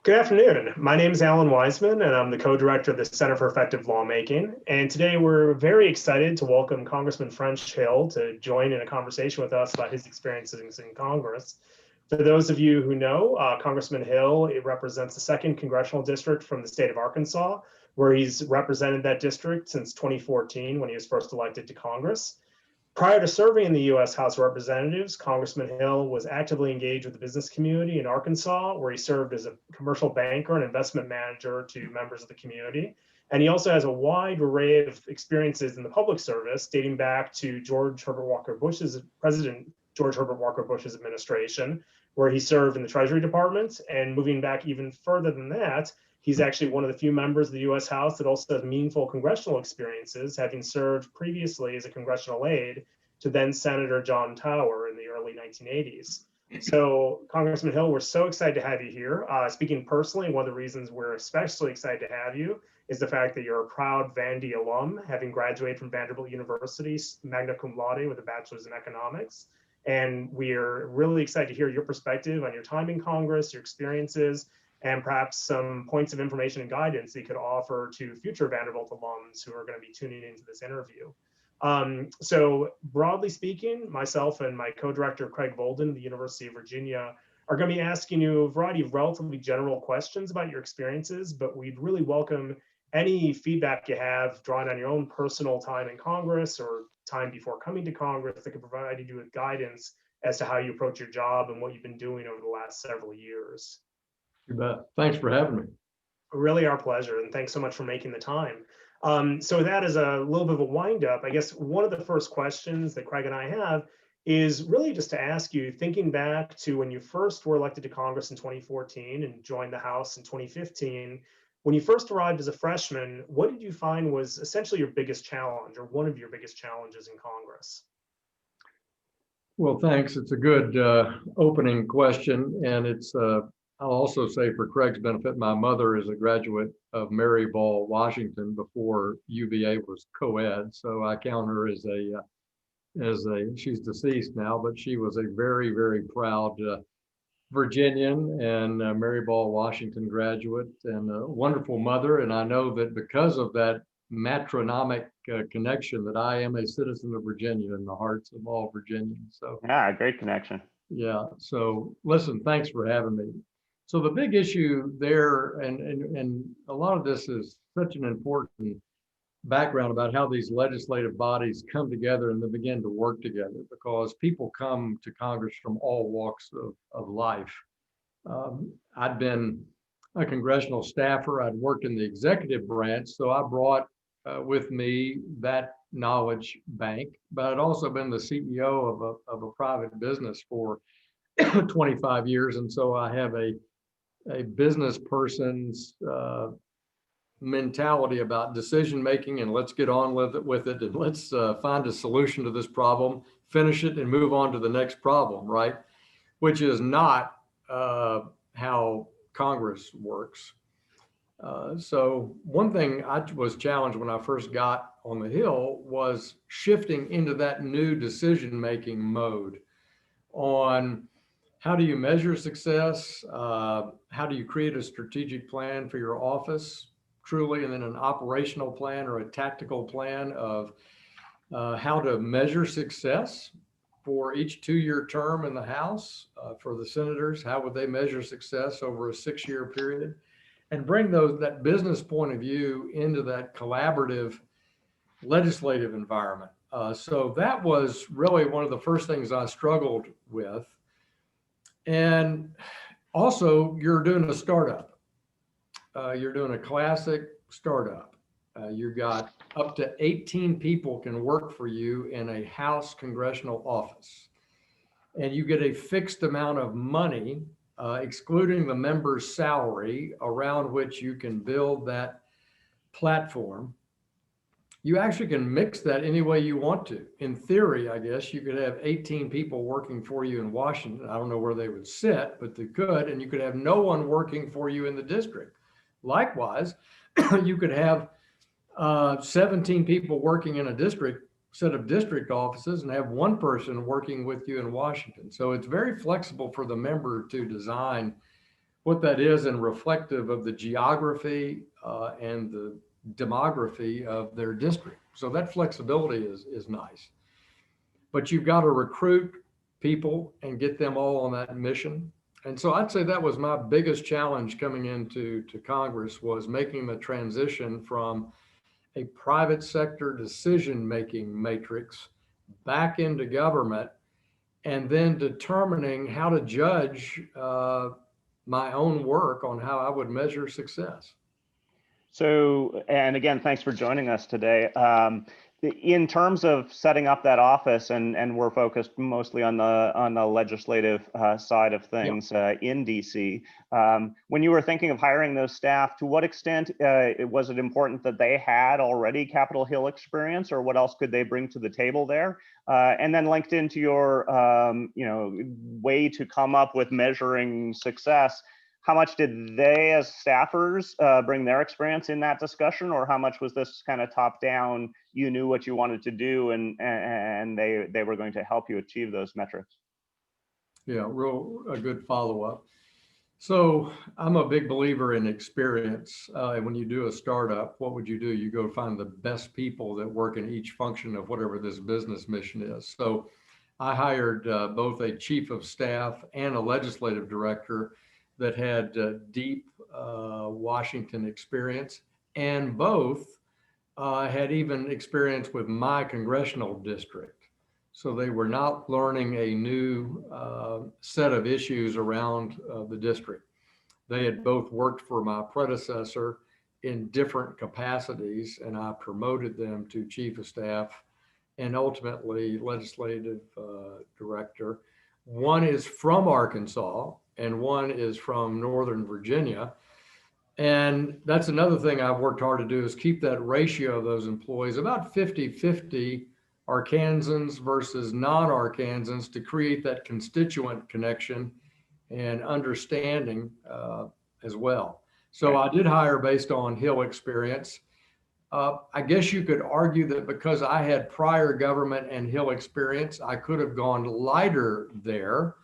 Good afternoon. My name is Alan Wiseman, and I'm the co-director of the Center for Effective Lawmaking. And today we're very excited to welcome Congressman French Hill to join in a conversation with us about his experiences in Congress. For those of you who know, Congressman Hill, it represents the 2nd Congressional District from the state of Arkansas, where he's represented that district since 2014 when he was first elected to Congress. Prior to serving in the U.S. House of Representatives, Congressman Hill was actively engaged with the business community in Arkansas, where he served as a commercial banker and investment manager to members of the community. And he also has a wide array of experiences in the public service, dating back to President George Herbert Walker Bush's administration, where he served in the Treasury Department. And moving back even further than that, he's actually one of the few members of the U.S. House that also has meaningful congressional experiences, having served previously as a congressional aide to then Senator John Tower in the early 1980s. So, Congressman Hill, we're so excited to have you here. Speaking personally, one of the reasons we're especially excited to have you is the fact that you're a proud Vandy alum, having graduated from Vanderbilt University, magna cum laude with a bachelor's in economics. And we're really excited to hear your perspective on your time in Congress, your experiences, and perhaps some points of information and guidance that you could offer to future Vanderbilt alums who are going to be tuning into this interview. So broadly speaking, myself and my co-director, Craig Volden, of the University of Virginia, are going to be asking you a variety of relatively general questions about your experiences, but we'd really welcome any feedback you have drawn on your own personal time in Congress or time before coming to Congress that could provide you with guidance as to how you approach your job and what you've been doing over the last several years. You bet. Thanks for having me. Really our pleasure, and thanks so much for making the time. So that is a little bit of a wind up. I guess one of the first questions that Craig and I have is really just to ask you, thinking back to when you first were elected to Congress in 2014 and joined the House in 2015, when you first arrived as a freshman, what did you find was essentially your biggest challenge or one of your biggest challenges in Congress? Well, thanks. It's a good opening question. And it's, I'll also say for Craig's benefit, my mother is a graduate of Mary Ball, Washington before UVA was co-ed. So I count her as she's deceased now, but she was a very, very proud Virginian and Mary Ball, Washington graduate and a wonderful mother. And I know that because of that matronymic connection that I am a citizen of Virginia in the hearts of all Virginians. So yeah, great connection. Yeah. So listen, thanks for having me. So the big issue there, and a lot of this is such an important background about how these legislative bodies come together and they begin to work together, because people come to Congress from all walks of life. I'd been a congressional staffer. I'd worked in the executive branch, so I brought with me that knowledge bank, but I'd also been the CEO of a private business for 25 years. And so I have a business person's mentality about decision making, and let's get on with it and let's find a solution to this problem, finish it, and move on to the next problem, right? Which is not how Congress works. So one thing I was challenged when I first got on the Hill was shifting into that new decision-making mode on how do you measure success, how do you create a strategic plan for your office truly, and then an operational plan or a tactical plan of how to measure success for each 2-year term in the House. For the senators, how would they measure success over a 6-year period? And bring that business point of view into that collaborative legislative environment. So that was really one of the first things I struggled with. And also, you're doing a startup. You're doing a classic startup. You've got up to 18 people can work for you in a House congressional office. And you get a fixed amount of money, excluding the member's salary, around which you can build that platform. You actually can mix that any way you want to. In theory, I guess you could have 18 people working for you in Washington. I don't know where they would sit, but they could, and you could have no one working for you in the district. Likewise, you could have 17 people working in a district set of district offices and have one person working with you in Washington. So it's very flexible for the member to design what that is and reflective of the geography and the demography of their district. So that flexibility is nice. But you've got to recruit people and get them all on that mission. And so I'd say that was my biggest challenge coming into Congress, was making the transition from a private sector decision-making matrix back into government, and then determining how to judge my own work on how I would measure success. So, and again, thanks for joining us today. In terms of setting up that office, and we're focused mostly on the legislative side of things in DC. When you were thinking of hiring those staff, to what extent was it important that they had already Capitol Hill experience, or what else could they bring to the table there? And then linked into your way to come up with measuring success, how much did they as staffers bring their experience in that discussion, or how much was this kind of top down, you knew what you wanted to do and they were going to help you achieve those metrics? Yeah, a good follow-up. So I'm a big believer in experience. When you do a startup, what would you do? You go find the best people that work in each function of whatever this business mission is. So I hired both a chief of staff and a legislative director that had deep Washington experience, and both had even experience with my congressional district. So they were not learning a new set of issues around the district. They had both worked for my predecessor in different capacities, and I promoted them to chief of staff and ultimately legislative director. One is from Arkansas, and one is from Northern Virginia. And that's another thing I've worked hard to do, is keep that ratio of those employees about 50-50 Arkansans versus non-Arkansans, to create that constituent connection and understanding as well. So I did hire based on Hill experience. I guess you could argue that because I had prior government and Hill experience, I could have gone lighter there.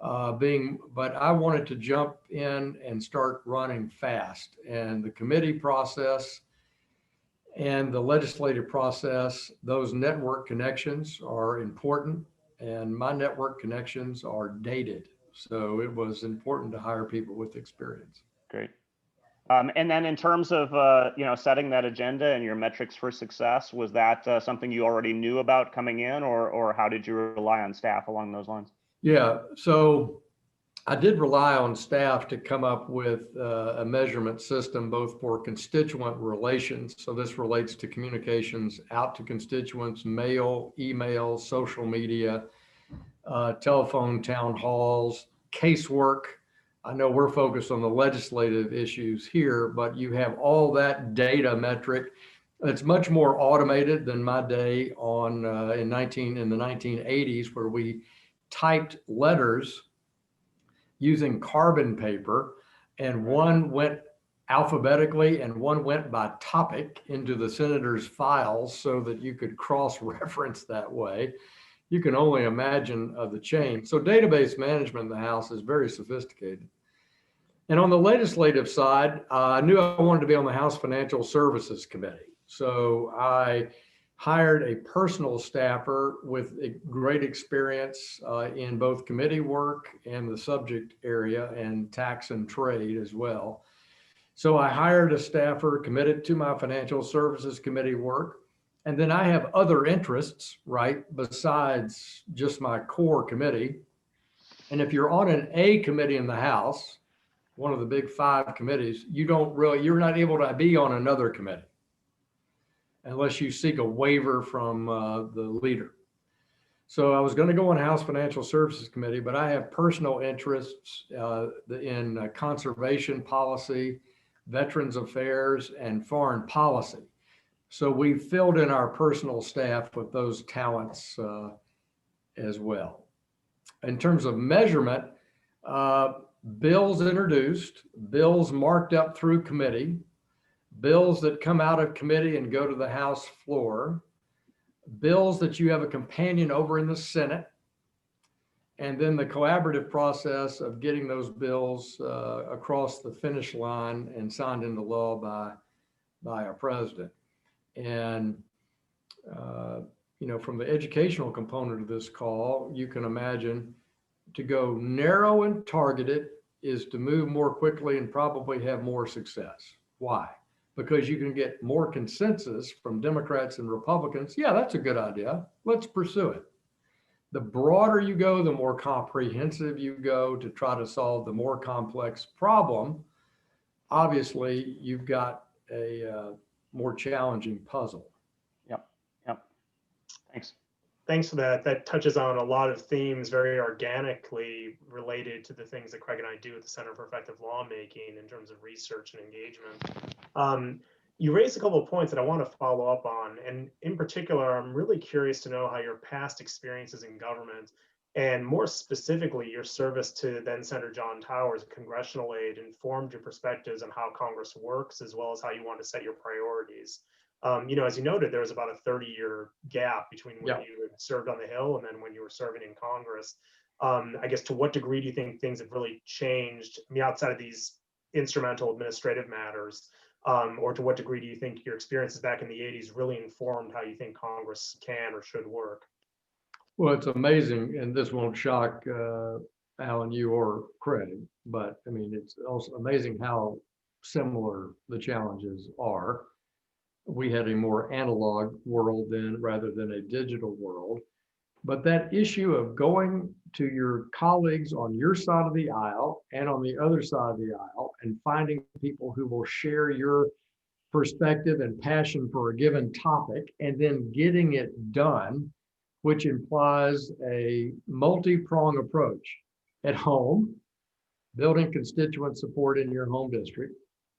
But I wanted to jump in and start running fast, and the committee process and the legislative process, those network connections are important, and my network connections are dated. So it was important to hire people with experience. Great. And then in terms of setting that agenda and your metrics for success, was that something you already knew about coming in, or how did you rely on staff along those lines? Yeah, so I did rely on staff to come up with a measurement system, both for constituent relations. So this relates to communications out to constituents, mail, email, social media, telephone, town halls, casework. I know we're focused on the legislative issues here, but you have all that data metric. It's much more automated than my day on in the 1980s, where we typed letters using carbon paper, and one went alphabetically and one went by topic into the senator's files so that you could cross-reference that way. You can only imagine the change. So database management in the House is very sophisticated. And on the legislative side, I knew I wanted to be on the House Financial Services Committee. So I hired a personal staffer with a great experience in both committee work and the subject area, and tax and trade as well. So I hired a staffer committed to my Financial Services Committee work. And then I have other interests, right, besides just my core committee. And if you're on an A committee in the House, one of the big 5 committees, you're not able to be on another committee unless you seek a waiver from the leader. So I was going to go on House Financial Services Committee, but I have personal interests in conservation policy, veterans affairs, and foreign policy. So we filled in our personal staff with those talents as well. In terms of measurement, bills introduced, bills marked up through committee, bills that come out of committee and go to the House floor, bills that you have a companion over in the Senate, and then the collaborative process of getting those bills across the finish line and signed into law by our president. And, from the educational component of this call, you can imagine to go narrow and targeted is to move more quickly and probably have more success. Why? Because you can get more consensus from Democrats and Republicans. Yeah, that's a good idea. Let's pursue it. The broader you go, the more comprehensive you go to try to solve the more complex problem. Obviously, you've got a more challenging puzzle. Yep. Thanks. Thanks for that. That touches on a lot of themes very organically related to the things that Craig and I do at the Center for Effective Lawmaking in terms of research and engagement. You raised a couple of points that I want to follow up on. And in particular, I'm really curious to know how your past experiences in government, and more specifically, your service to then Senator John Towers, a congressional aide, informed your perspectives on how Congress works, as well as how you want to set your priorities. As you noted, there was about a 30-year gap between when you had served on the Hill and then when you were serving in Congress. I guess, to what degree do you think things have really changed, outside of these instrumental administrative matters, or to what degree do you think your experiences back in the 80s really informed how you think Congress can or should work? Well, it's amazing, and this won't shock Alan, you or Craig, but it's also amazing how similar the challenges are. We had a more analog world then rather than a digital world. But that issue of going to your colleagues on your side of the aisle and on the other side of the aisle and finding people who will share your perspective and passion for a given topic and then getting it done, which implies a multi-pronged approach at home, building constituent support in your home district,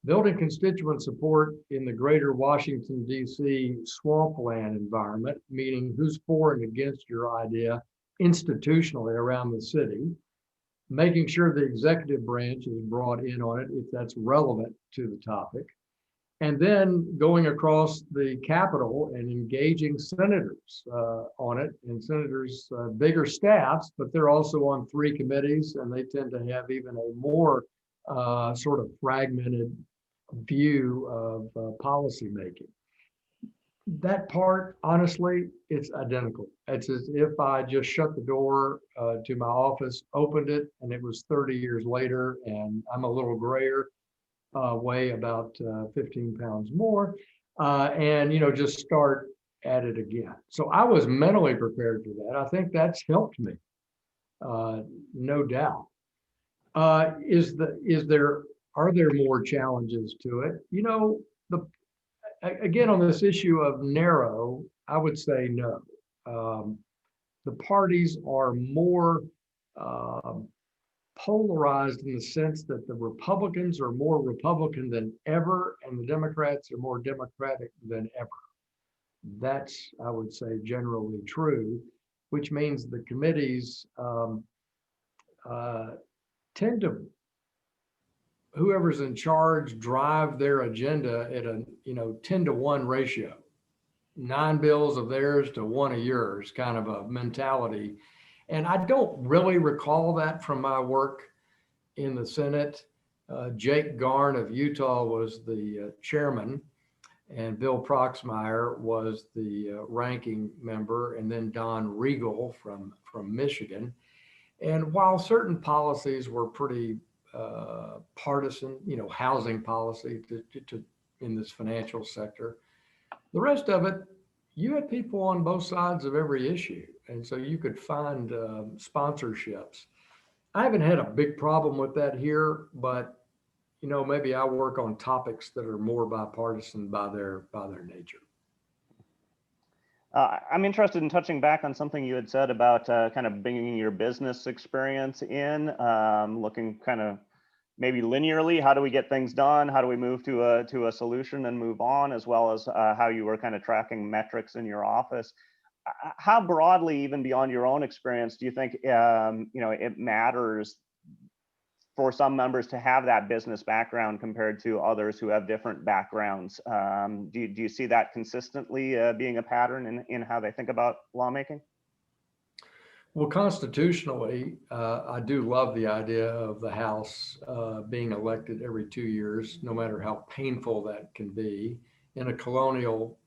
building constituent support in the greater Washington, D.C. swampland environment, meaning who's for and against your idea institutionally around the city, making sure the executive branch is brought in on it if that's relevant to the topic, and then going across the Capitol and engaging senators on it, and senators, bigger staffs, but they're also on 3 committees, and they tend to have even a more sort of fragmented view of policy making. That part, honestly, it's identical. It's as if I just shut the door to my office, opened it, and it was 30 years later, and I'm a little grayer, weigh about 15 pounds more, and just start at it again. So I was mentally prepared for that. I think that's helped me, no doubt. Are there more challenges to it? Again, on this issue of narrow, I would say no. The parties are more polarized in the sense that the Republicans are more Republican than ever, and the Democrats are more Democratic than ever. That's, I would say, generally true, which means the committees tend to, whoever's in charge, drive their agenda at a 10-to-1 ratio, 9 bills of theirs to 1 of yours, kind of a mentality. And I don't really recall that from my work in the Senate. Jake Garn of Utah was the chairman, and Bill Proxmire was the ranking member, and then Don Regal from Michigan. And while certain policies were pretty partisan, housing policy to in this financial sector, the rest of it, you had people on both sides of every issue. And so you could find sponsorships. I haven't had a big problem with that here, but maybe I work on topics that are more bipartisan by their nature. I'm interested in touching back on something you had said about kind of bringing your business experience in, looking kind of maybe linearly. How do we get things done? How do we move to a solution and move on, as well as how you were kind of tracking metrics in your office? How broadly, even beyond your own experience, do you think it matters for some members to have that business background compared to others who have different backgrounds. Do you see that consistently being a pattern in how they think about lawmaking? Well, constitutionally, I do love the idea of the House being elected every 2 years, no matter how painful that can be. In a colonial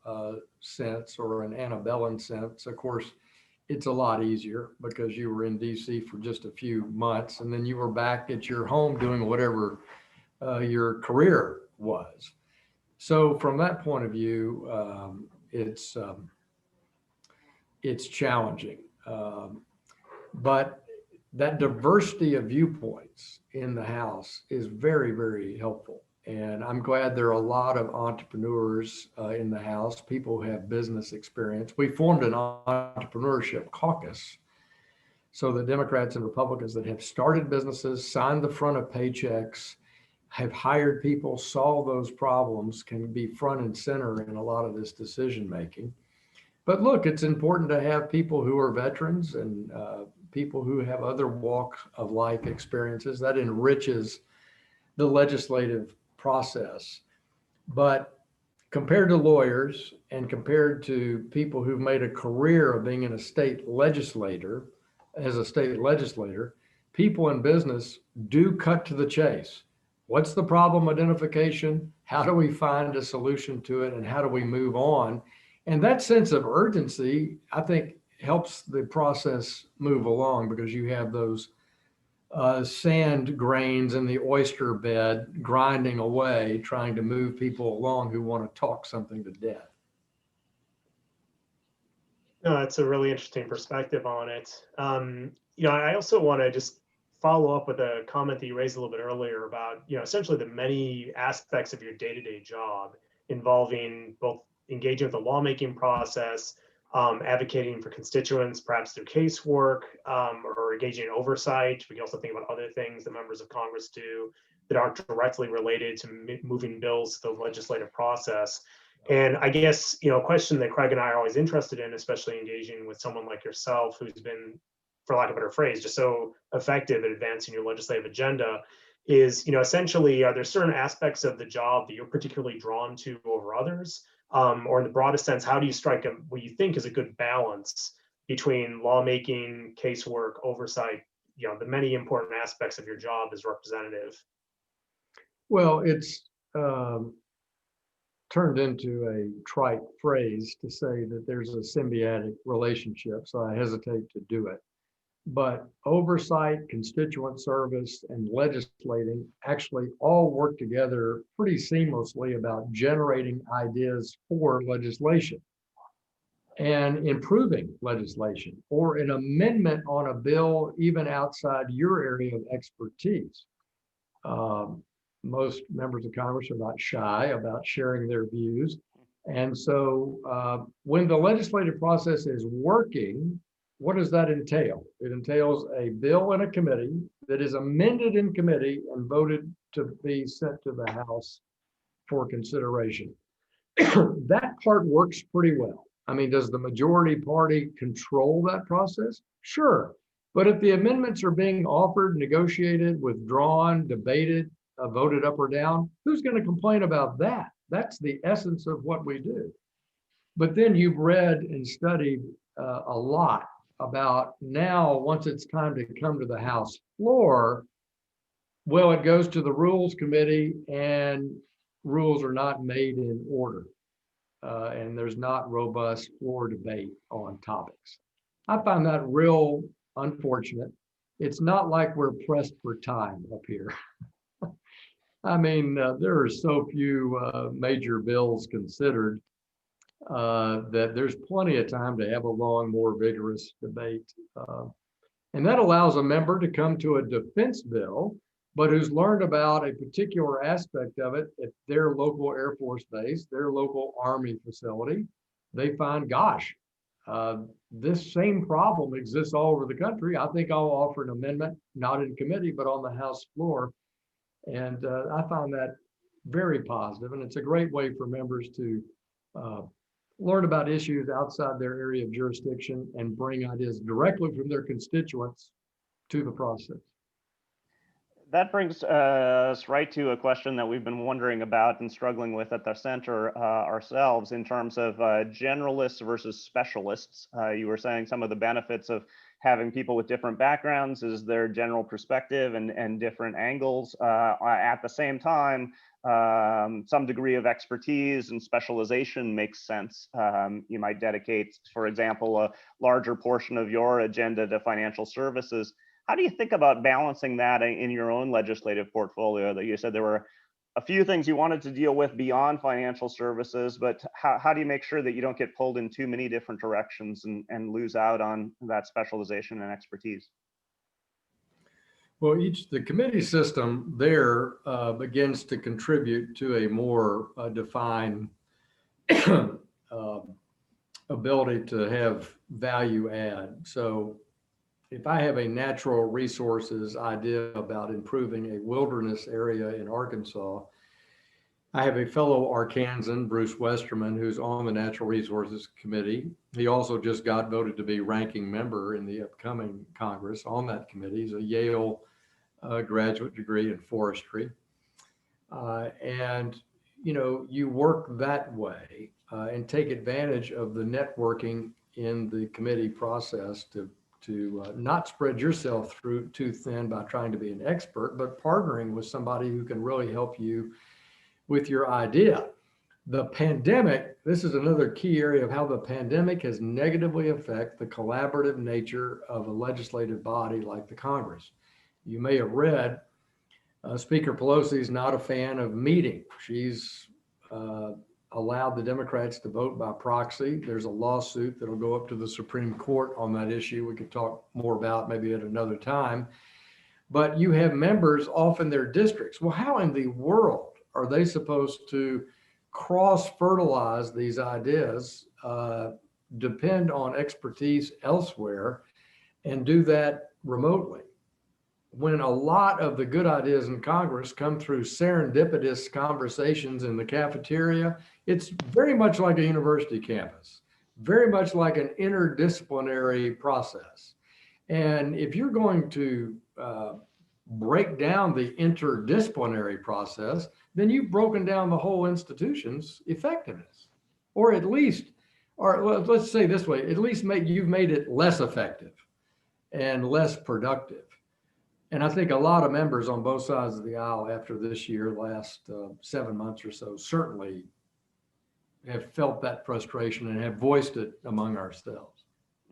sense or an antebellum sense, of course, it's a lot easier because you were in DC for just a few months and then you were back at your home doing whatever your career was. So from that point of view, it's challenging. But that diversity of viewpoints in the House is very, very helpful. And I'm glad there are a lot of entrepreneurs in the House, people who have business experience. We formed an entrepreneurship caucus. So the Democrats and Republicans that have started businesses, signed the front of paychecks, have hired people, solve those problems, can be front and center in a lot of this decision making. But look, it's important to have people who are veterans and people who have other walk of life experiences. That enriches the legislative process. But compared to lawyers and compared to people who've made a career of being a state legislator, as a state legislator, people in business do cut to the chase. What's the problem identification? How do we find a solution to it? And how do we move on? And that sense of urgency, I think, helps the process move along because you have those sand grains in the oyster bed grinding away, trying to move people along who want to talk something to death. No, that's a really interesting perspective on it. I also want to just follow up with a comment that you raised a little bit earlier about, essentially the many aspects of your day-to-day job involving both engaging with the lawmaking process, advocating for constituents, perhaps through casework, or engaging in oversight. We can also think about other things that members of Congress do that aren't directly related to moving bills to the legislative process. And I guess, a question that Craig and I are always interested in, especially engaging with someone like yourself, who's been, for lack of a better phrase, just so effective at advancing your legislative agenda, is, essentially, are there certain aspects of the job that you're particularly drawn to over others? Or in the broadest sense, how do you strike what you think is a good balance between lawmaking, casework, oversight, the many important aspects of your job as representative? Well, it's turned into a trite phrase to say that there's a symbiotic relationship, so I hesitate to do it. But oversight, constituent service, and legislating actually all work together pretty seamlessly about generating ideas for legislation and improving legislation or an amendment on a bill even outside your area of expertise. Most members of Congress are not shy about sharing their views. And so when the legislative process is working, what does that entail? It entails a bill in a committee that is amended in committee and voted to be sent to the House for consideration. That part works pretty well. I mean, does the majority party control that process? Sure. But if the amendments are being offered, negotiated, withdrawn, debated, voted up or down, who's going to complain about that? That's the essence of what we do. But then you've read and studied a lot about now, once it's time to come to the House floor, well, it goes to the Rules Committee and rules are not made in order. And there's not robust floor debate on topics. I find that real unfortunate. It's not like we're pressed for time up here. I mean, there are so few major bills considered that there's plenty of time to have a long, more vigorous debate. And that allows a member to come to a defense bill, but who's learned about a particular aspect of it at their local Air Force base, their local Army facility. They find, gosh, this same problem exists all over the country. I think I'll offer an amendment, not in committee, but on the House floor. And I found that very positive. And it's a great way for members to learn about issues outside their area of jurisdiction and bring ideas directly from their constituents to the process. That brings us right to a question that we've been wondering about and struggling with at the center ourselves in terms of generalists versus specialists. You were saying some of the benefits of having people with different backgrounds is their general perspective and different angles. At the same time, some degree of expertise and specialization makes sense. You might dedicate, for example, a larger portion of your agenda to financial services. How do you think about balancing that in your own legislative portfolio? That you said there were a few things you wanted to deal with beyond financial services, but how do you make sure that you don't get pulled in too many different directions and lose out on that specialization and expertise? Well, the committee system there begins to contribute to a more defined ability to have value add. So if I have a natural resources idea about improving a wilderness area in Arkansas, I have a fellow Arkansan, Bruce Westerman, who's on the Natural Resources Committee. He also just got voted to be ranking member in the upcoming Congress on that committee. He's a Yale graduate degree in forestry. And, you know, you work that way and take advantage of the networking in the committee process to not spread yourself through too thin by trying to be an expert, but partnering with somebody who can really help you with your idea. The pandemic, this is another key area of how the pandemic has negatively affected the collaborative nature of a legislative body like the Congress. You may have read Speaker Pelosi is not a fan of meeting. She's allowed the Democrats to vote by proxy. There's a lawsuit that'll go up to the Supreme Court on that issue. We could talk more about maybe at another time. But you have members off in their districts. Well, how in the world are they supposed to cross-fertilize these ideas, depend on expertise elsewhere, and do that remotely? When a lot of the good ideas in Congress come through serendipitous conversations in the cafeteria, it's very much like a university campus, very much like an interdisciplinary process. And if you're going to break down the interdisciplinary process, then you've broken down the whole institution's effectiveness, or at least, or let's say this way, at least you've made it less effective and less productive. And I think a lot of members on both sides of the aisle after this year, last 7 months or so, certainly have felt that frustration and have voiced it among ourselves.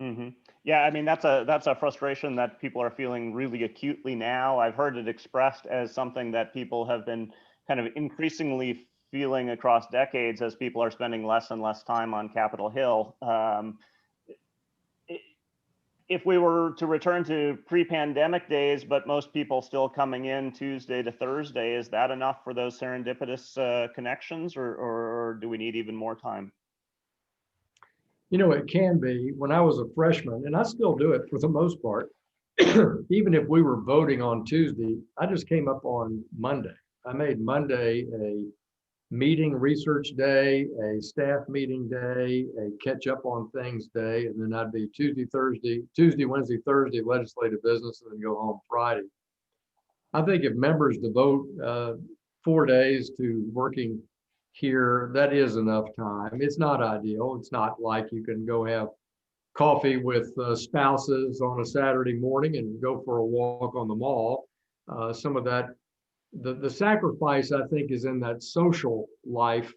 Mm-hmm. Yeah, I mean, that's a frustration that people are feeling really acutely now. I've heard it expressed as something that people have been kind of increasingly feeling across decades as people are spending less and less time on Capitol Hill. If we were to return to pre-pandemic days, but most people still coming in Tuesday to Thursday, is that enough for those serendipitous connections, or do we need even more time? You know, it can be. When I was a freshman, and I still do it for the most part, even if we were voting on Tuesday, I just came up on Monday. I made Monday a meeting research day, a staff meeting day, a catch up on things day, and then I'd be Tuesday, Wednesday, Thursday, legislative business, and then go home Friday. I think if members devote 4 days to working here, that is enough time. It's not ideal. It's not like you can go have coffee with spouses on a Saturday morning and go for a walk on the mall. Some of that, the sacrifice, I think, is in that social life,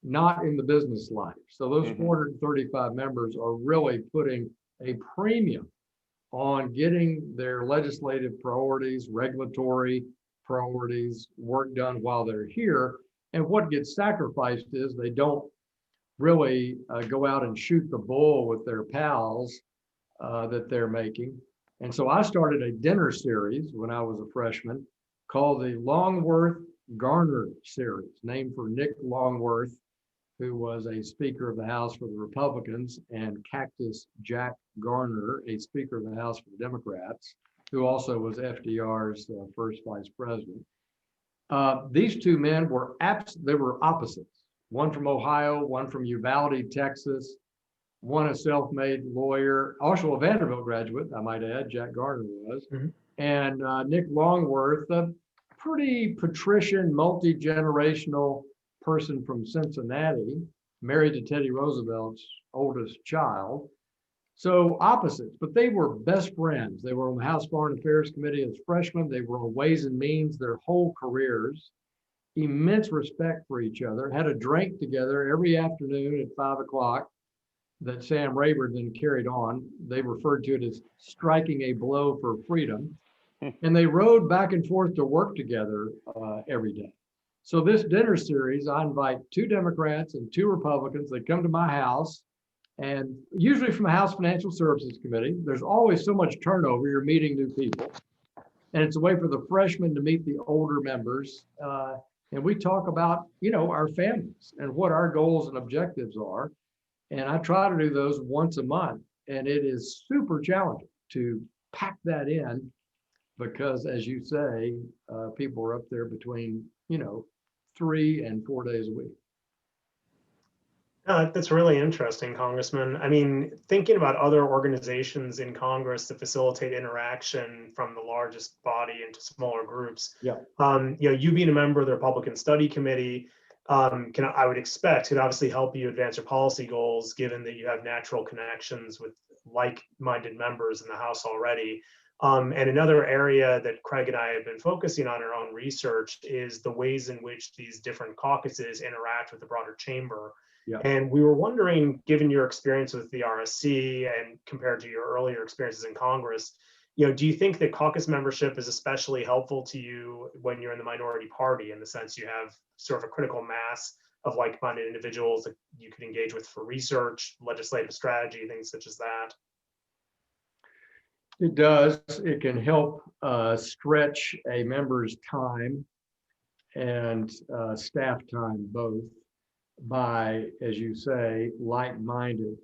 not in the business life. So those 435 members are really putting a premium on getting their legislative priorities, regulatory priorities, work done while they're here. And what gets sacrificed is they don't really go out and shoot the bull with their pals that they're making. And so I started a dinner series when I was a freshman called the Longworth Garner series, named for Nick Longworth, who was a Speaker of the House for the Republicans, and Cactus Jack Garner, a Speaker of the House for the Democrats, who also was FDR's first vice president. These two men were opposites. One from Ohio, one from Uvalde, Texas, one a self-made lawyer, also a Vanderbilt graduate, I might add, Jack Garner was. and Nick Longworth, a pretty patrician, multi-generational person from Cincinnati, married to Teddy Roosevelt's oldest child. So opposites, but they were best friends. They were on the House Foreign Affairs Committee as freshmen. They were on Ways and Means their whole careers. Immense respect for each other, had a drink together every afternoon at 5 o'clock that Sam Rayburn then carried on. They referred to it as striking a blow for freedom. And they rode back and forth to work together every day. So this dinner series, I invite 2 Democrats and 2 Republicans. They come to my house, and usually from the House Financial Services Committee. There's always so much turnover, you're meeting new people. And it's a way for the freshmen to meet the older members. And we talk about, our families and what our goals and objectives are. And I try to do those once a month. And it is super challenging to pack that in because, as you say, people are up there between, 3 and 4 days a week. That's really interesting, Congressman. I mean, thinking about other organizations in Congress to facilitate interaction from the largest body into smaller groups. Yeah. You being a member of the Republican Study Committee, I would expect could obviously help you advance your policy goals, given that you have natural connections with like-minded members in the House already. And another area that Craig and I have been focusing on our own research is the ways in which these different caucuses interact with the broader chamber. Yeah. And we were wondering, given your experience with the RSC and compared to your earlier experiences in Congress, do you think that caucus membership is especially helpful to you when you're in the minority party, in the sense you have sort of a critical mass of like-minded individuals that you can engage with for research, legislative strategy, things such as that? It does. It can help stretch a member's time and staff time both by, as you say, like-minded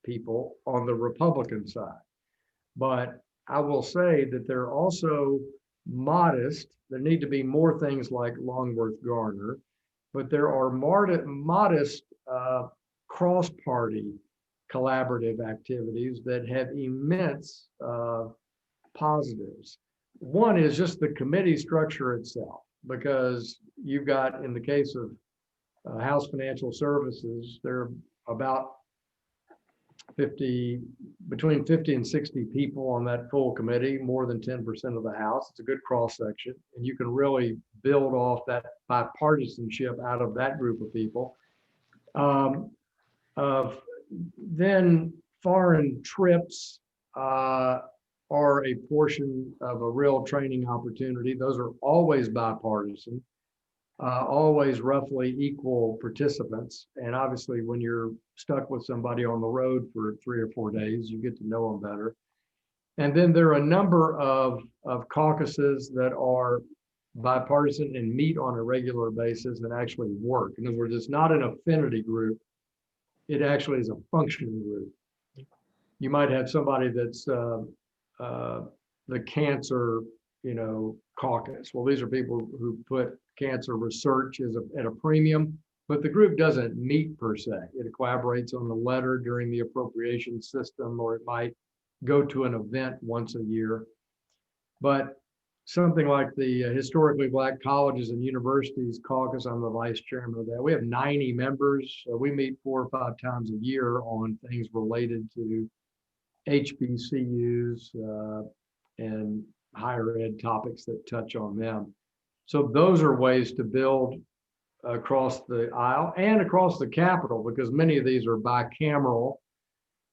people on the Republican side. But I will say that they're also modest. There need to be more things like Longworth Garner, but there are modest cross-party collaborative activities that have immense positives. One is just the committee structure itself, because you've got, in the case of House Financial Services, there are about between 50 and 60 people on that full committee, more than 10% of the House. It's a good cross section, and you can really build off that bipartisanship out of that group of people. Then foreign trips are a portion of a real training opportunity. Those are always bipartisan. Always roughly equal participants. And obviously when you're stuck with somebody on the road for 3 or 4 days, you get to know them better. And then there are a number of caucuses that are bipartisan and meet on a regular basis and actually work. In other words, it's not an affinity group. It actually is a functioning group. You might have somebody that's the cancer, caucus. Well, these are people who put cancer research at a premium, but the group doesn't meet per se. It collaborates on the letter during the appropriation system, or it might go to an event once a year. But something like the Historically Black Colleges and Universities Caucus, I'm the vice chairman of that. We have 90 members. We meet 4 or 5 times a year on things related to HBCUs and higher ed topics that touch on them. So those are ways to build across the aisle and across the Capitol, because many of these are bicameral.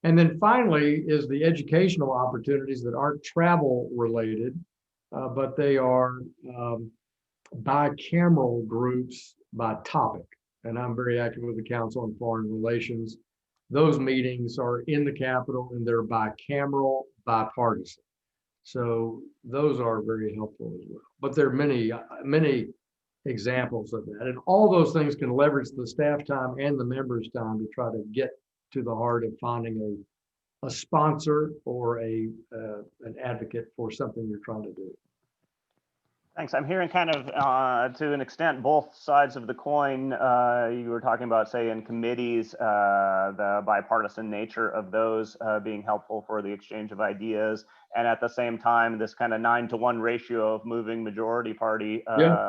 And then finally is the educational opportunities that aren't travel related, but they are bicameral groups by topic. And I'm very active with the Council on Foreign Relations. Those meetings are in the Capitol and they're bicameral, bipartisan. So those are very helpful as well. But there are many examples of that. And all those things can leverage the staff time and the members' time to try to get to the heart of finding a sponsor or an advocate for something you're trying to do. Thanks. I'm hearing kind of, to an extent, both sides of the coin. You were talking about, say, in committees, the bipartisan nature of those being helpful for the exchange of ideas. And at the same time, this kind of 9-to-1 ratio of moving majority party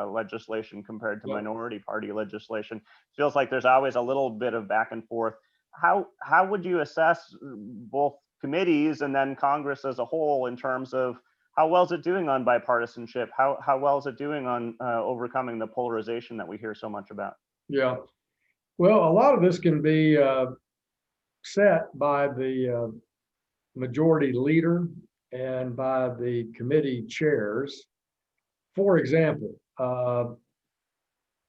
legislation compared to minority party legislation. Feels like there's always a little bit of back and forth. How would you assess both committees and then Congress as a whole in terms of how well is it doing on bipartisanship? How well is it doing on overcoming the polarization that we hear so much about? Yeah, well, a lot of this can be set by the majority leader and by the committee chairs. For example,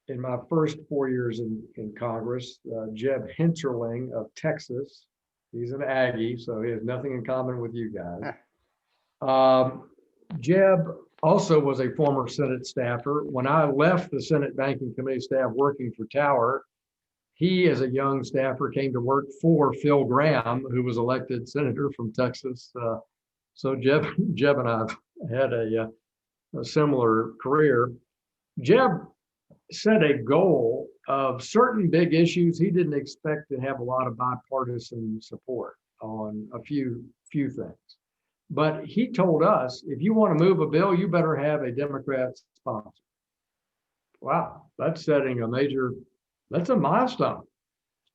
in my first 4 years in Congress, Jeb Hinterling of Texas, he's an Aggie, so he has nothing in common with you guys. Jeb also was a former Senate staffer. When I left the Senate Banking Committee staff working for Tower, he, as a young staffer, came to work for Phil Gramm, who was elected senator from Texas. So Jeb and I had a similar career. Jeb set a goal of certain big issues. He didn't expect to have a lot of bipartisan support on a few things. But he told us, if you want to move a bill, you better have a Democrat sponsor. Wow, that's setting that's a milestone.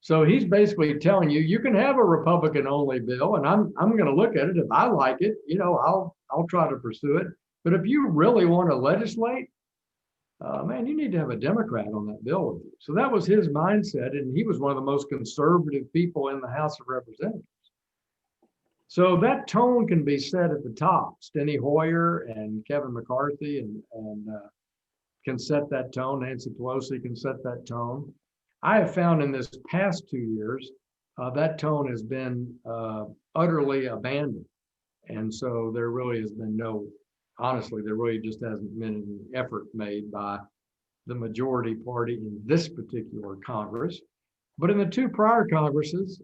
So he's basically telling you, you can have a Republican only bill, and I'm going to look at it. If I like it, I'll try to pursue it. But if you really want to legislate, man, you need to have a Democrat on that bill with you. So that was his mindset, and he was one of the most conservative people in the House of Representatives. So that tone can be set at the top. Steny Hoyer and Kevin McCarthy and can set that tone. Nancy Pelosi can set that tone. I have found in this past 2 years, that tone has been utterly abandoned. And so there really has been honestly, there really just hasn't been any effort made by the majority party in this particular Congress. But in the two prior Congresses,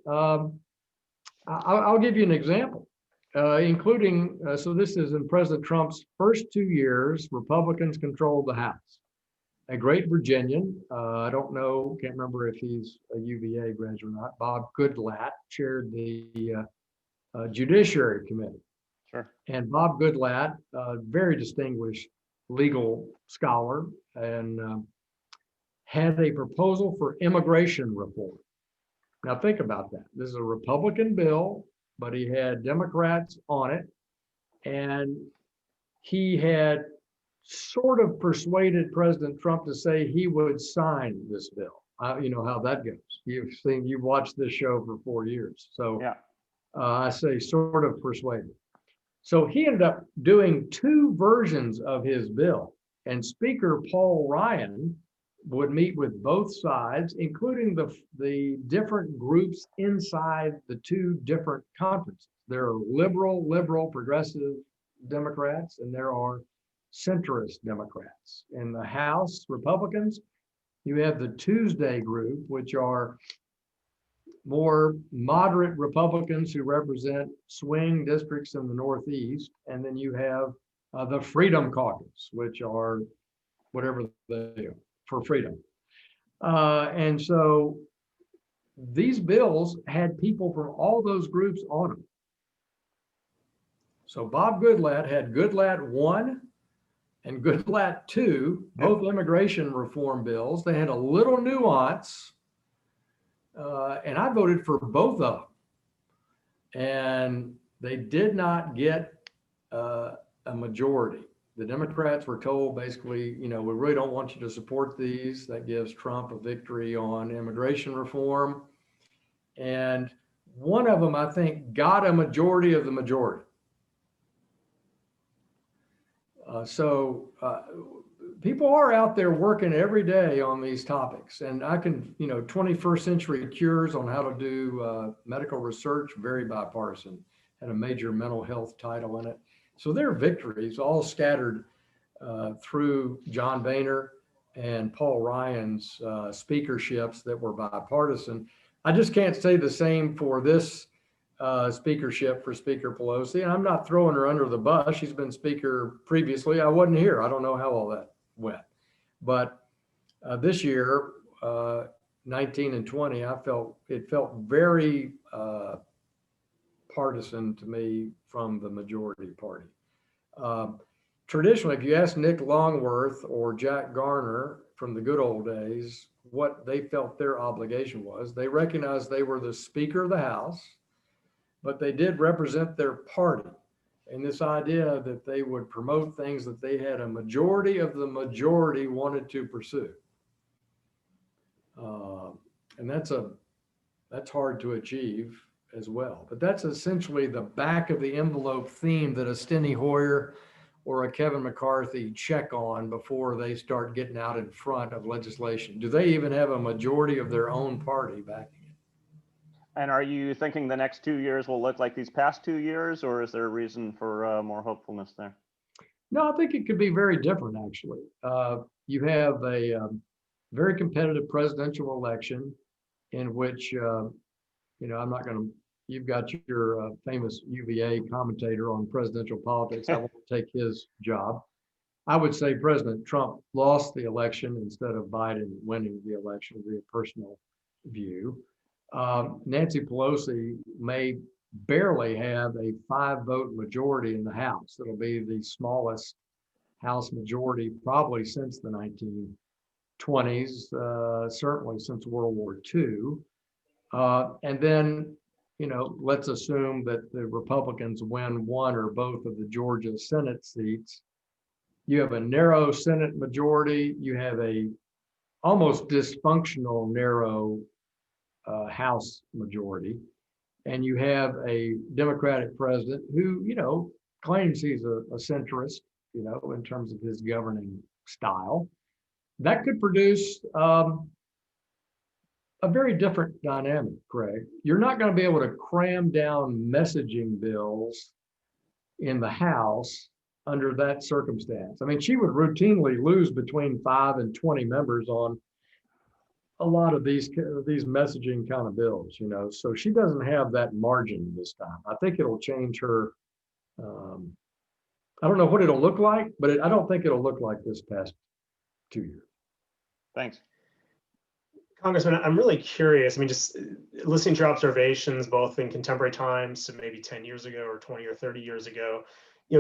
I'll give you an example, including, so this is in President Trump's first 2 years, Republicans controlled the House. A great Virginian, I don't know, can't remember if he's a UVA graduate or not, Bob Goodlatte chaired the Judiciary Committee. Sure. And Bob Goodlatte, a very distinguished legal scholar, and had a proposal for immigration reform. Now think about that. This is a Republican bill, but he had Democrats on it, and he had sort of persuaded President Trump to say he would sign this bill. You know how that goes. You've watched this show for 4 years, so yeah. I say sort of persuaded. So he ended up doing 2 versions of his bill, and Speaker Paul Ryan would meet with both sides, including the different groups inside the 2 different conferences. There are liberal, progressive Democrats, and there are centrist Democrats. In the House, Republicans, you have the Tuesday group, which are more moderate Republicans who represent swing districts in the Northeast. And then you have the Freedom Caucus, which are whatever they are, for freedom. And so these bills had people from all those groups on them. So Bob Goodlatte had Goodlatte 1 and Goodlatte 2, both immigration reform bills. They had a little nuance, and I voted for both of them. And they did not get a majority. The Democrats were told basically, we really don't want you to support these. That gives Trump a victory on immigration reform. And one of them, I think, got a majority of the majority. So people are out there working every day on these topics. And I can, 21st Century Cures on how to do medical research, very bipartisan, had a major mental health title in it. So there are victories all scattered through John Boehner and Paul Ryan's speakerships that were bipartisan. I just can't say the same for this speakership for Speaker Pelosi. And I'm not throwing her under the bus. She's been speaker previously. I wasn't here. I don't know how all that went. But this year, 19 and 20, it felt very partisan to me from the majority party. Traditionally, if you ask Nick Longworth or Jack Garner from the good old days what they felt their obligation was, they recognized they were the Speaker of the House, but they did represent their party. And this idea that they would promote things that they had a majority of the majority wanted to pursue. And that's hard to achieve as well. But that's essentially the back of the envelope theme that a Steny Hoyer or a Kevin McCarthy check on before they start getting out in front of legislation. Do they even have a majority of their own party backing it? And are you thinking the next 2 years will look like these past 2 years, or is there a reason for more hopefulness there? No, I think it could be very different, actually. You have a very competitive presidential election in which, I'm not going to, you've got your famous UVA commentator on presidential politics. I won't take his job. I would say President Trump lost the election instead of Biden winning the election, would be a personal view. Nancy Pelosi may barely have a 5-vote majority in the House. It'll be the smallest House majority probably since the 1920s, certainly since World War II. And then, let's assume that the Republicans win one or both of the Georgia Senate seats. You have a narrow Senate majority. You have a almost dysfunctional narrow House majority. And you have a Democratic president who, claims he's a centrist, in terms of his governing style. That could produce a very different dynamic, Craig. You're not going to be able to cram down messaging bills in the House under that circumstance. I mean, she would routinely lose between 5 and 20 members on a lot of these messaging kind of bills, so she doesn't have that margin this time. I think it'll change her. I don't know what it'll look like, but I don't think it'll look like this past 2 years. Thanks. Congressman, I'm really curious. I mean, just listening to your observations, both in contemporary times, so maybe 10 years ago or 20 or 30 years ago,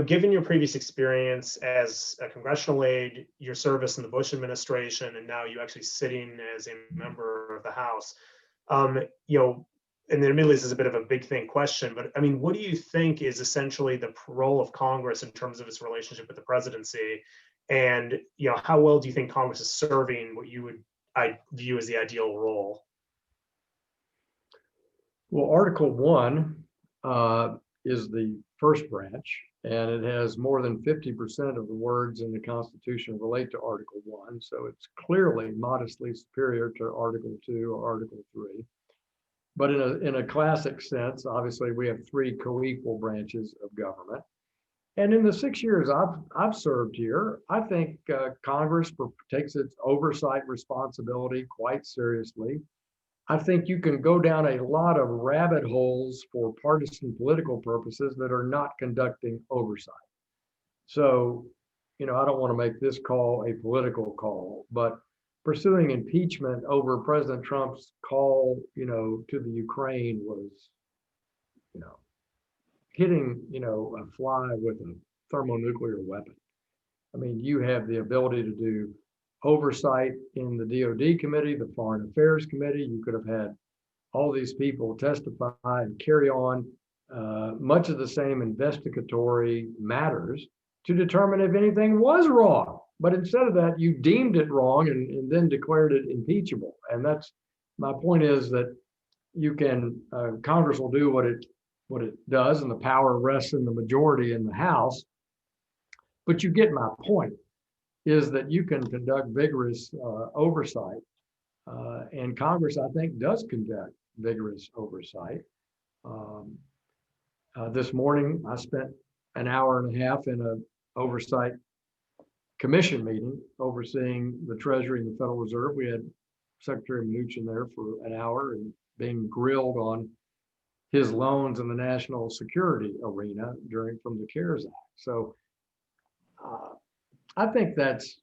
given your previous experience as a congressional aide, your service in the Bush administration, and now you actually sitting as a member of the House, and admittedly this is a bit of a big thing question, but I mean, what do you think is essentially the role of Congress in terms of its relationship with the presidency? And, how well do you think Congress is serving what I view as the ideal role? Well, Article 1 is the first branch, and it has more than 50% of the words in the Constitution relate to Article 1. So it's clearly modestly superior to Article 2 or Article 3. But in a classic sense, obviously, we have 3 co-equal branches of government. And in the 6 years I've served here, I think Congress takes its oversight responsibility quite seriously. I think you can go down a lot of rabbit holes for partisan political purposes that are not conducting oversight. So, I don't want to make this call a political call, but pursuing impeachment over President Trump's call, to the Ukraine was, hitting, a fly with a thermonuclear weapon. I mean, you have the ability to do oversight in the DOD committee, the Foreign Affairs Committee. You could have had all these people testify and carry on much of the same investigatory matters to determine if anything was wrong. But instead of that, you deemed it wrong and then declared it impeachable. And that's my point, is that you can, Congress will do what it does, and the power rests in the majority in the House. But you get my point, is that you can conduct vigorous oversight. And Congress, I think, does conduct vigorous oversight. This morning, I spent an hour and a half in an oversight commission meeting overseeing the Treasury and the Federal Reserve. We had Secretary Mnuchin there for an hour and being grilled on his loans in the national security arena from the CARES Act. So I think that's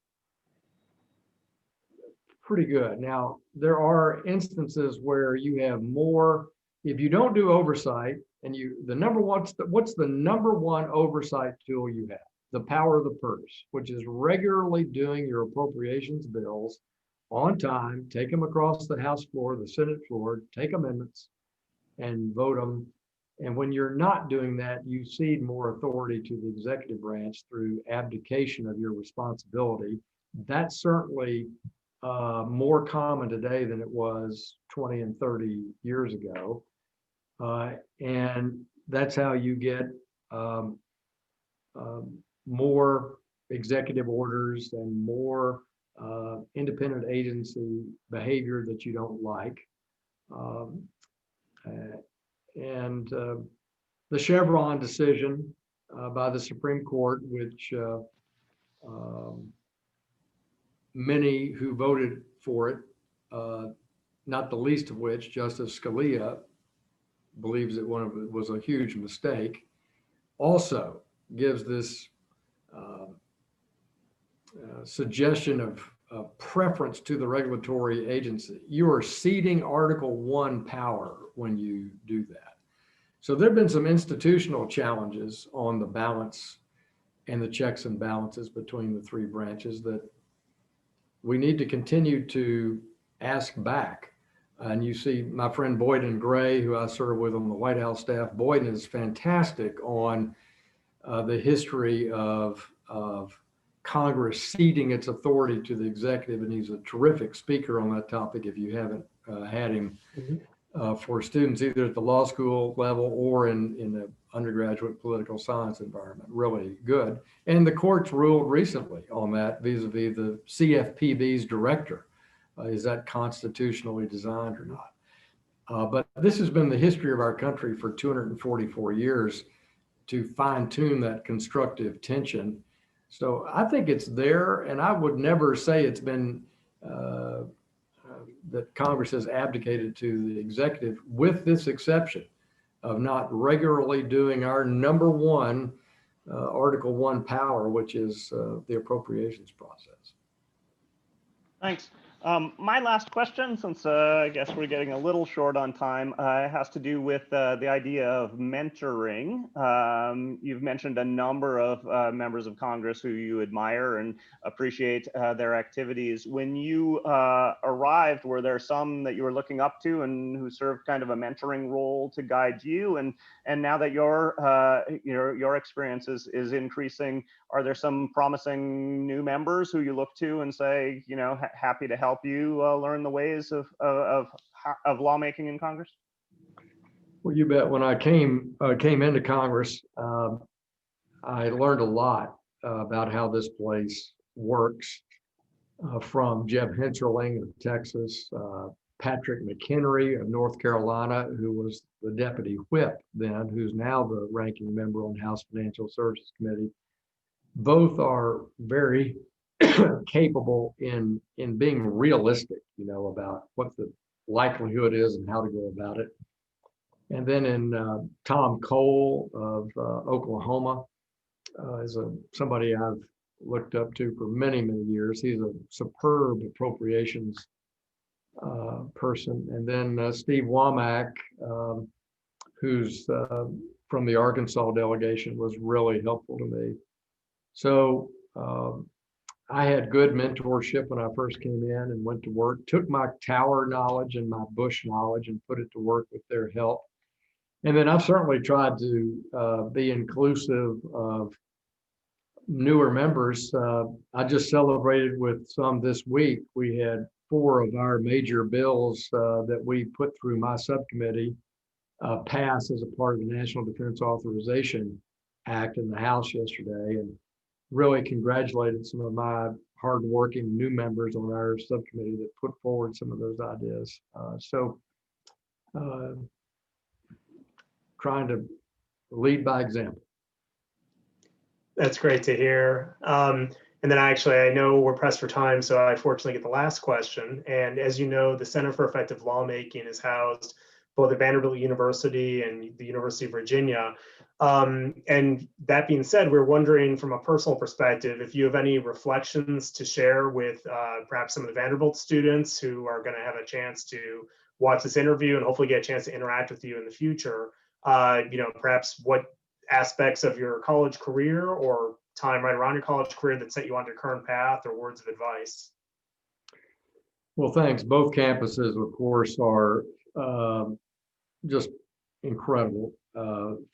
pretty good. Now, there are instances where you have more, if you don't do oversight, and what's the number one oversight tool you have? The power of the purse, which is regularly doing your appropriations bills on time, take them across the House floor, the Senate floor, take amendments and vote them. And when you're not doing that, you cede more authority to the executive branch through abdication of your responsibility. That's certainly more common today than it was 20 and 30 years ago. And that's how you get more executive orders and more independent agency behavior that you don't like. And the Chevron decision by the Supreme Court, which many who voted for it, not the least of which Justice Scalia believes that one of it was a huge mistake, also gives this suggestion of preference to the regulatory agency. You are ceding Article 1 power when you do that. So there have been some institutional challenges on the balance and the checks and balances between the three branches that we need to continue to ask back. And you see my friend Boyden Gray, who I serve with on the White House staff. Boyden is fantastic on the history of Congress ceding its authority to the executive, and he's a terrific speaker on that topic if you haven't had him for students either at the law school level or in the undergraduate political science environment. Really good. And the courts ruled recently on that vis-a-vis the CFPB's director. Is that constitutionally designed or not? But this has been the history of our country for 244 years to fine tune that constructive tension. So I think it's there, and I would never say it's been that Congress has abdicated to the executive, with this exception of not regularly doing our number one Article 1 power, which is the appropriations process. Thanks. My last question, since I guess we're getting a little short on time, has to do with the idea of mentoring. You've mentioned a number of members of Congress who you admire and appreciate their activities. When you arrived, were there some that you were looking up to and who served kind of a mentoring role to guide you? And now that your experience is increasing, are there some promising new members who you look to and say, happy to help you learn the ways of lawmaking in Congress? Well, you bet. When I came into Congress, I learned a lot about how this place works from Jeb Hensarling of Texas, Patrick McHenry of North Carolina, who was the deputy whip then, who's now the ranking member on House Financial Services Committee. Both are very capable in being realistic, about what the likelihood is and how to go about it. And then in Tom Cole of Oklahoma is somebody I've looked up to for many, many years. He's a superb appropriations person. And then Steve Womack, who's from the Arkansas delegation, was really helpful to me. So I had good mentorship when I first came in and went to work, took my tower knowledge and my Bush knowledge and put it to work with their help. And then I've certainly tried to be inclusive of newer members. I just celebrated with some this week. We had 4 of our major bills that we put through my subcommittee pass as a part of the National Defense Authorization Act in the House yesterday, and really congratulated some of my hardworking new members on our subcommittee that put forward some of those ideas. Trying to lead by example. That's great to hear. And then I know we're pressed for time, so I fortunately get the last question. And as you know, the Center for Effective Lawmaking is housed both at Vanderbilt University and the University of Virginia. And that being said, we're wondering from a personal perspective, if you have any reflections to share with perhaps some of the Vanderbilt students who are going to have a chance to watch this interview and hopefully get a chance to interact with you in the future. Perhaps what aspects of your college career or time right around your college career that set you on your current path, or words of advice. Well, thanks. Both campuses, of course, are just incredible.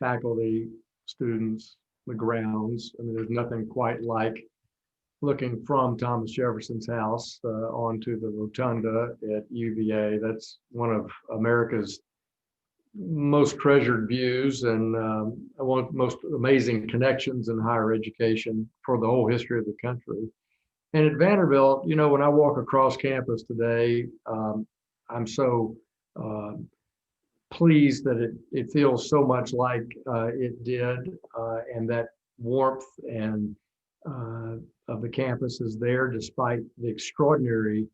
Faculty, students, the grounds. I mean, there's nothing quite like looking from Thomas Jefferson's house onto the rotunda at UVA. That's one of America's most treasured views and one of the most amazing connections in higher education for the whole history of the country. And at Vanderbilt, when I walk across campus today, I'm so pleased that it feels so much like it did, and that warmth and of the campus is there despite the extraordinary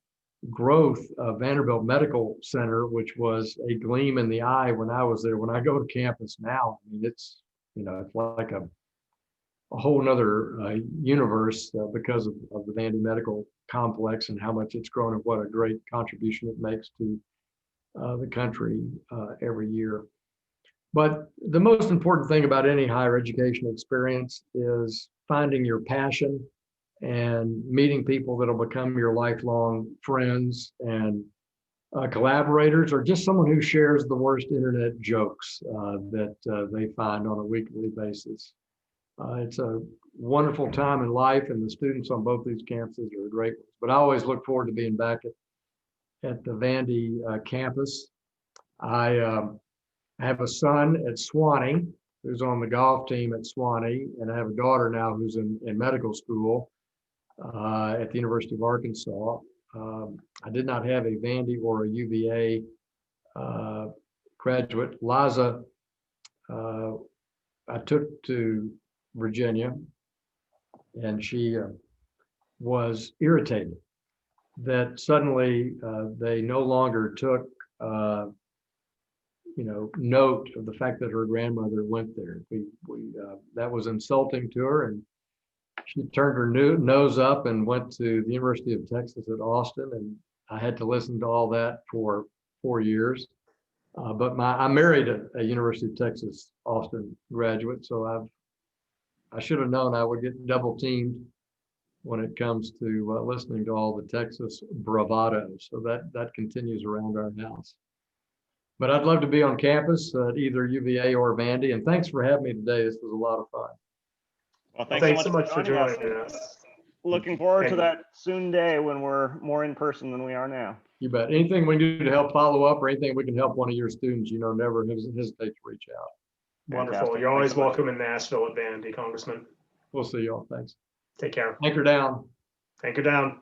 growth of Vanderbilt Medical Center, which was a gleam in the eye when I was there. When I go to campus now, I mean, it's like a whole nother universe because of the Vandy Medical Complex and how much it's grown and what a great contribution it makes to the country every year. But the most important thing about any higher education experience is finding your passion and meeting people that'll become your lifelong friends and collaborators, or just someone who shares the worst internet jokes that they find on a weekly basis. It's a wonderful time in life, and the students on both these campuses are great ones. But I always look forward to being back at the Vandy campus. I have a son at Sewanee who's on the golf team at Sewanee, and I have a daughter now who's in medical school at the University of Arkansas. I did not have a Vandy or a UVA graduate. Liza, I took to Virginia, and she was irritated that suddenly they no longer took note of the fact that her grandmother went there. That was insulting to her, and she turned her nose up and went to the University of Texas at Austin, and I had to listen to all that for 4 years. But I married a University of Texas Austin graduate, so I should have known I would get double teamed when it comes to listening to all the Texas bravado. So that continues around our house. But I'd love to be on campus at either UVA or Vandy. And thanks for having me today. This was a lot of fun. Well, thanks so much for joining us. Looking forward to that soon day when we're more in person than we are now. You bet. Anything we can do to help follow up or anything we can help one of your students, never hesitate to reach out. Wonderful. Fantastic. You're always welcome in Nashville at Vandy, Congressman. We'll see y'all. Thanks. Take care. Anchor down. Anchor down.